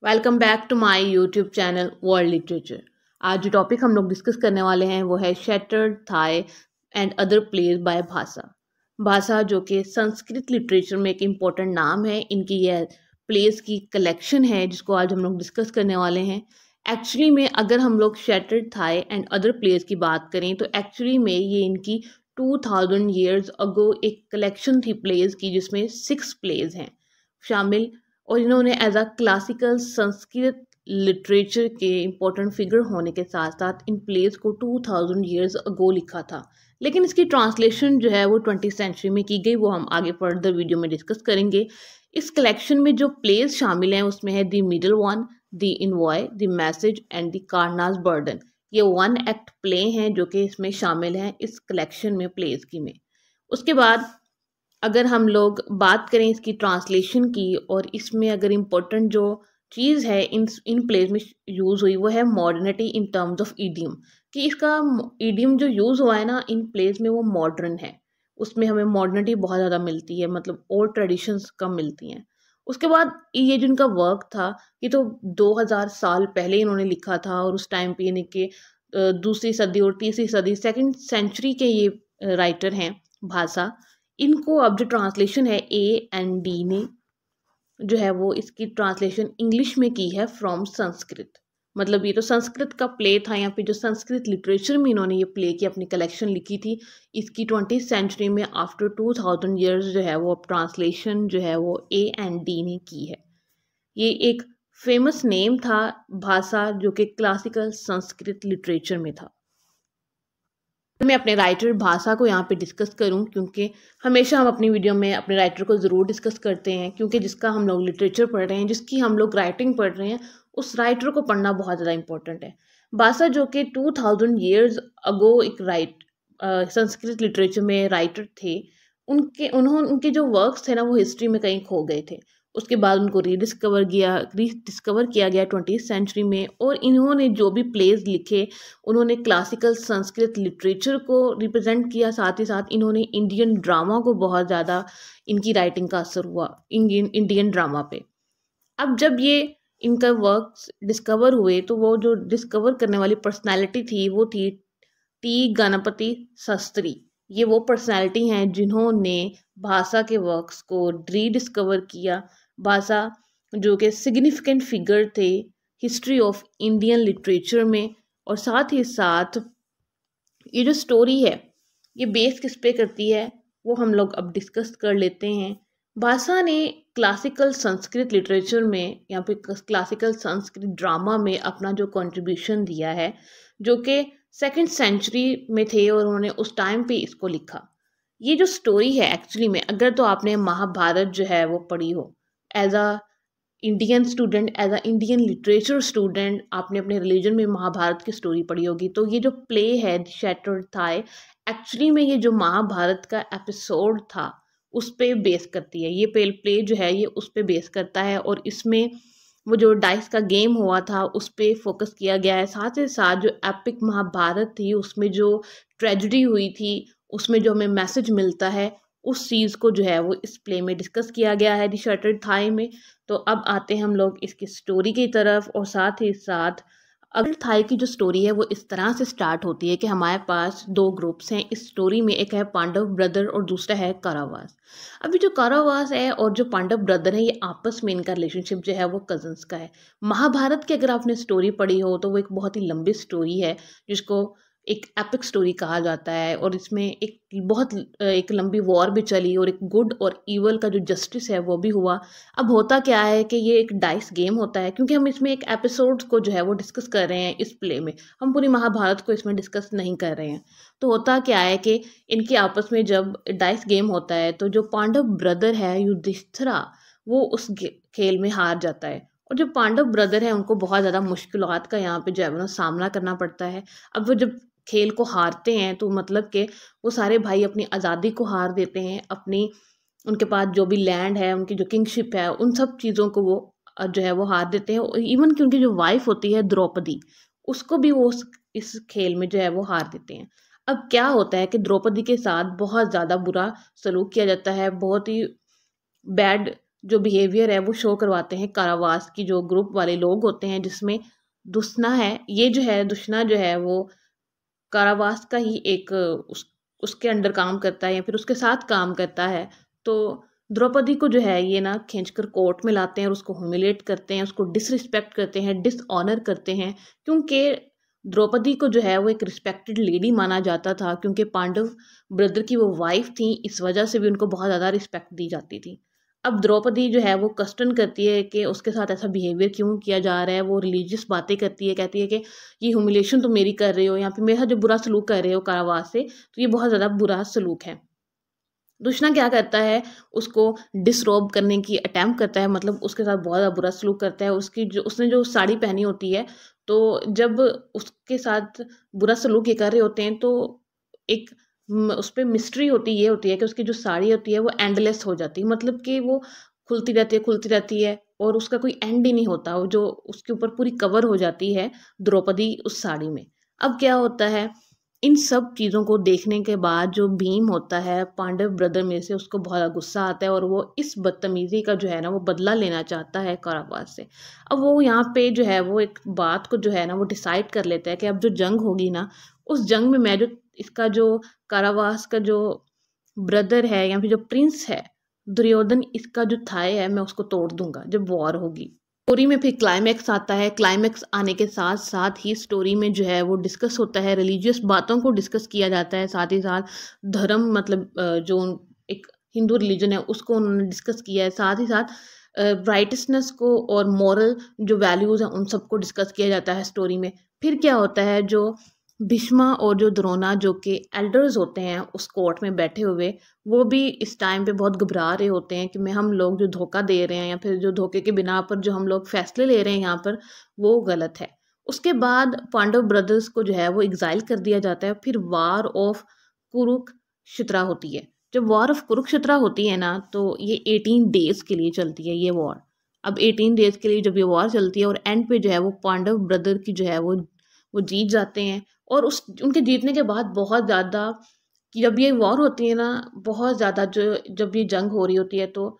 Welcome back to my YouTube channel world literature. आज जो topic हम लोग डिस्कस करने वाले हैं वो है shattered thigh and other plays by Bhasa. Bhasa जो कि संस्कृत लिटरेचर में एक इम्पोर्टेंट नाम है। इनकी यह प्लेज की कलेक्शन है जिसको आज हम लोग डिस्कस करने वाले हैं। एक्चुअली में अगर हम लोग shattered thigh and other plays की बात करें तो एक्चुअली में ये इनकी 2000 ईयर्स अगो एक कलेक्शन थी प्लेज की, जिसमें 6 प्लेज हैं शामिल। और इन्होंने as a classical Sanskrit literature के इम्पोर्टेंट फिगर होने के साथ साथ इन प्लेस को 2000 ईयर्स अगो लिखा था, लेकिन इसकी ट्रांसलेशन जो है वो 20th सेंचुरी में की गई। वो हम आगे फर्दर वीडियो में डिस्कस करेंगे। इस कलेक्शन में जो प्लेस शामिल हैं उसमें है the middle one, the envoy, the message and the कार्नास बर्डन। ये 1 एक्ट प्ले हैं जो कि इसमें शामिल हैं इस कलेक्शन में प्लेस की में। उसके बाद अगर हम लोग बात करें इसकी ट्रांसलेशन की, और इसमें अगर इम्पोर्टेंट जो चीज़ है इन प्लेस में यूज़ हुई वो है modernity in terms of idiom. कि इसका ईडियम जो यूज़ हुआ है ना इन प्लेस में वो मॉडर्न है, उसमें हमें मॉडर्निटी बहुत ज़्यादा मिलती है, मतलब ओल्ड ट्रेडिशंस कम मिलती हैं। उसके बाद ये जो इनका वर्क था ये तो 2000 साल पहले इन्होंने लिखा था, और उस टाइम पे इनके दूसरी सदी और तीसरी सदी 2nd सेंचुरी के ये राइटर हैं भाषा। इनको अब जो ट्रांसलेशन है A&D ने जो है वो इसकी ट्रांसलेशन इंग्लिश में की है फ्रॉम संस्कृत। मतलब ये तो संस्कृत का प्ले था, या फिर जो संस्कृत लिटरेचर में इन्होंने ये प्ले की अपनी कलेक्शन लिखी थी, इसकी 20th सेंचुरी में आफ्टर 2000 ईयर्स जो है वो अब ट्रांसलेशन जो है वो A&D ने की है। ये एक फेमस नेम था भाषा, जो कि क्लासिकल संस्कृत लिटरेचर में था। मैं अपने राइटर भाषा को यहाँ पे डिस्कस करूँ, क्योंकि हमेशा हम अपनी वीडियो में अपने राइटर को ज़रूर डिस्कस करते हैं, क्योंकि जिसका हम लोग लिटरेचर पढ़ रहे हैं, जिसकी हम लोग राइटिंग पढ़ रहे हैं, उस राइटर को पढ़ना बहुत ज़्यादा इंपॉर्टेंट है। भाषा जो कि 2000 ईयर्स अगो एक संस्कृत लिटरेचर में राइटर थे, उनके जो वर्क्स थे ना वो हिस्ट्री में कहीं खो गए थे। उसके बाद उनको रीडिस्कवर किया गया 20th सेंचुरी में, और इन्होंने जो भी प्लेज लिखे उन्होंने क्लासिकल संस्कृत लिटरेचर को रिप्रेजेंट किया। साथ ही साथ इन्होंने इंडियन ड्रामा को बहुत ज़्यादा इनकी राइटिंग का असर हुआ इंडियन ड्रामा पे। अब जब ये इनका वर्क्स डिस्कवर हुए तो वो जो डिस्कवर करने वाली पर्सनालिटी थी वो थी टी गणपति शास्त्री। ये वो पर्सनालिटी हैं जिन्होंने भाषा के वर्क्स को रीडिस्कवर किया। भाषा जो कि सिग्निफिकेंट फिगर थे हिस्ट्री ऑफ इंडियन लिटरेचर में। और साथ ही साथ ये जो स्टोरी है ये बेस किस पे करती है वो हम लोग अब डिस्कस कर लेते हैं। भाषा ने क्लासिकल संस्कृत लिटरेचर में या फिर क्लासिकल संस्कृत ड्रामा में अपना जो कंट्रीब्यूशन दिया है, जो कि 2nd सेंचुरी में थे, और उन्होंने उस टाइम पे इसको लिखा। ये जो स्टोरी है एक्चुअली में, अगर तो आपने महाभारत जो है वो पढ़ी हो as a Indian student, as a Indian literature student, आपने अपने रिलीजन में महाभारत की स्टोरी पढ़ी होगी, तो ये जो प्ले है शैटर्ड थाई, एक्चुअली में ये जो महाभारत का एपिसोड था उस पे बेस करती है। ये प्ले जो है ये उस पे बेस करता है, और इसमें वो जो डाइस का गेम हुआ था उस पे फोकस किया गया है। साथ ही साथ जो एपिक महाभारत थी उसमें जो ट्रेजेडी हुई थी, उसमें जो हमें मैसेज मिलता है, उस चीज़ को जो है वो इस प्ले में डिस्कस किया गया है दी शैटर्ड थाई में। तो अब आते हैं हम लोग इसकी स्टोरी की तरफ, और साथ ही साथ अगर थाई की जो स्टोरी है वो इस तरह से स्टार्ट होती है कि हमारे पास 2 ग्रुप्स हैं इस स्टोरी में। एक है पांडव ब्रदर और दूसरा है कारावास। अभी जो कारावास है और जो पांडव ब्रदर है ये आपस में इनका रिलेशनशिप जो है वो कजन्स का है। महाभारत की अगर आपने स्टोरी पढ़ी हो तो वो एक बहुत ही लंबी स्टोरी है जिसको एक एपिक स्टोरी कहा जाता है, और इसमें एक लंबी वॉर भी चली, और एक गुड और ईवल का जो जस्टिस है वो भी हुआ। अब होता क्या है कि ये एक डाइस गेम होता है, क्योंकि हम इसमें एक एपिसोड को जो है वो डिस्कस कर रहे हैं इस प्ले में, हम पूरी महाभारत को इसमें डिस्कस नहीं कर रहे हैं। तो होता क्या है कि इनके आपस में जब डाइस गेम होता है तो जो पांडव ब्रदर है युधिष्ठिरा वो उस खेल में हार जाता है, और जो पांडव ब्रदर है उनको बहुत ज़्यादा मुश्किलात का यहाँ पे जो है वो सामना करना पड़ता है। अब वो जब खेल को हारते हैं तो मतलब कि वो सारे भाई अपनी आज़ादी को हार देते हैं, अपनी उनके पास जो भी लैंड है, उनकी जो किंगशिप है, उन सब चीज़ों को वो जो है वो हार देते हैं। इवन कि उनकी जो वाइफ होती है द्रौपदी, उसको भी वो इस खेल में जो है वो हार देते हैं। अब क्या होता है कि द्रौपदी के साथ बहुत ज़्यादा बुरा सलूक किया जाता है, बहुत ही बैड जो बिहेवियर है वो शो करवाते हैं कारावास की जो ग्रुप वाले लोग होते हैं, जिसमें दुष्ना है। ये जो है दुष्ना जो है वो कारावास का ही एक उसके अंडर काम करता है या फिर उसके साथ काम करता है। तो द्रौपदी को जो है ये ना खींचकर कोर्ट में लाते हैं और उसको ह्यूमिलेट करते हैं, उसको डिसरिस्पेक्ट करते हैं, डिसऑनर करते हैं, क्योंकि द्रौपदी को जो है वो एक रिस्पेक्टेड लेडी माना जाता था, क्योंकि पांडव ब्रदर की वो वाइफ थी, इस वजह से भी उनको बहुत ज़्यादा रिस्पेक्ट दी जाती थी। अब द्रौपदी जो है वो क्वेश्चन करती है कि उसके साथ ऐसा बिहेवियर क्यों किया जा रहा है। वो रिलीजियस बातें करती है, कहती है कि ये ह्यूमिलेशन तो मेरी कर रहे हो, या फिर मेरे साथ जो बुरा सलूक कर रहे हो कारावास से, तो ये बहुत ज़्यादा बुरा सलूक है। दुष्ना क्या करता है, उसको डिसरोब करने की अटेम्प्ट करता है, मतलब उसके साथ बहुत ज़्यादा बुरा सलूक करता है। उसकी जो उसने जो साड़ी पहनी होती है, तो जब उसके साथ बुरा सलूक ये कर रहे होते हैं, तो एक उस पे मिस्ट्री होती ये होती है कि उसकी जो साड़ी होती है वो एंडलेस हो जाती है, मतलब कि वो खुलती रहती है और उसका कोई एंड ही नहीं होता, वो जो उसके ऊपर पूरी कवर हो जाती है द्रौपदी उस साड़ी में। अब क्या होता है, इन सब चीज़ों को देखने के बाद जो भीम होता है पांडव ब्रदर में से, उसको बहुत ज़्यादा गुस्सा आता है और वो इस बदतमीज़ी का जो है ना वो बदला लेना चाहता है कारावास से। अब वो यहाँ पे जो है वो एक बात को जो है ना वो डिसाइड कर लेता है कि अब जो जंग होगी ना, उस जंग में मैं जो इसका जो कारावास का जो ब्रदर है या फिर जो प्रिंस है दुर्योधन, इसका जो थाय है मैं उसको तोड़ दूंगा जब वॉर होगी। स्टोरी में फिर क्लाइमैक्स आता है। क्लाइमैक्स आने के साथ साथ ही स्टोरी में जो है वो डिस्कस होता है, रिलीजियस बातों को डिस्कस किया जाता है, साथ ही साथ धर्म मतलब जो एक हिंदू रिलीजन है उसको उन्होंने डिस्कस किया है, साथ ही साथ राइटसनेस को और मॉरल जो वैल्यूज़ हैं उन सबको डिस्कस किया जाता है स्टोरी में। फिर क्या होता है, जो भीष्मा और जो द्रोणा जो कि एल्डर्स होते हैं उस कोर्ट में बैठे हुए, वो भी इस टाइम पे बहुत घबरा रहे होते हैं कि मैं हम लोग जो धोखा दे रहे हैं या फिर जो धोखे के बिना पर जो हम लोग फैसले ले रहे हैं यहाँ पर वो गलत है। उसके बाद पांडव ब्रदर्स को जो है वो एग्जाइल कर दिया जाता है। फिर वार ऑफ कुरुक्षेत्र होती है। जब वॉर ऑफ कुरुक्षेत्र होती है ना, तो ये 18 डेज के लिए चलती है ये वॉर। अब 18 डेज के लिए जब ये वॉर चलती है और एंड पे जो है वो पांडव ब्रदर की जो है वो जीत जाते हैं। और उस उनके जीतने के बाद बहुत ज़्यादा, कि जब ये वॉर होती है ना, बहुत ज़्यादा जो जब ये जंग हो रही होती है तो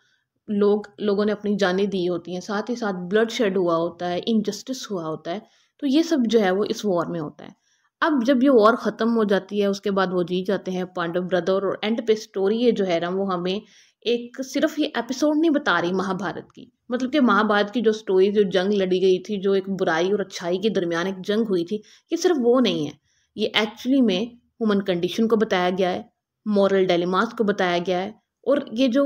लोगों ने अपनी जानें दी होती हैं, साथ ही साथ ब्लड शेड हुआ होता है, इनजस्टिस हुआ होता है, तो ये सब जो है वो इस वॉर में होता है। अब जब ये वॉर ख़त्म हो जाती है उसके बाद वो जीत जाते हैं पांडव ब्रदर, और एंड पे स्टोरी ये जो है ना वो हमें एक सिर्फ ये एपिसोड नहीं बता रही महाभारत की, मतलब कि महाभारत की जो स्टोरी, जो जंग लड़ी गई थी, जो एक बुराई और अच्छाई के दरमियान एक जंग हुई थी, ये सिर्फ वो नहीं है। ये एक्चुअली में ह्यूमन कंडीशन को बताया गया है, मॉरल डायलेमास को बताया गया है, और ये जो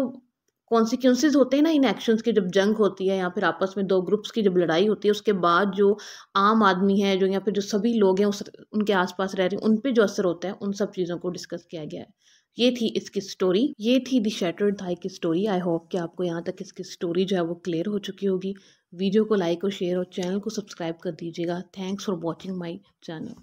कॉन्सिक्वेंसेज होते हैं ना इन एक्शंस के, जब जंग होती है या फिर आपस में दो ग्रुप्स की जब लड़ाई होती है, उसके बाद जो आम आदमी है जो या फिर जो सभी लोग हैं उनके आसपास रह रहे हैं उन पे जो असर होता है, उन सब चीज़ों को डिस्कस किया गया है। ये थी इसकी स्टोरी, ये थी द शैटर्ड थाई की स्टोरी। आई होप कि आपको यहाँ तक इसकी स्टोरी जो है वो क्लियर हो चुकी होगी। वीडियो को लाइक और शेयर और चैनल को सब्सक्राइब कर दीजिएगा। Thanks for watching my channel.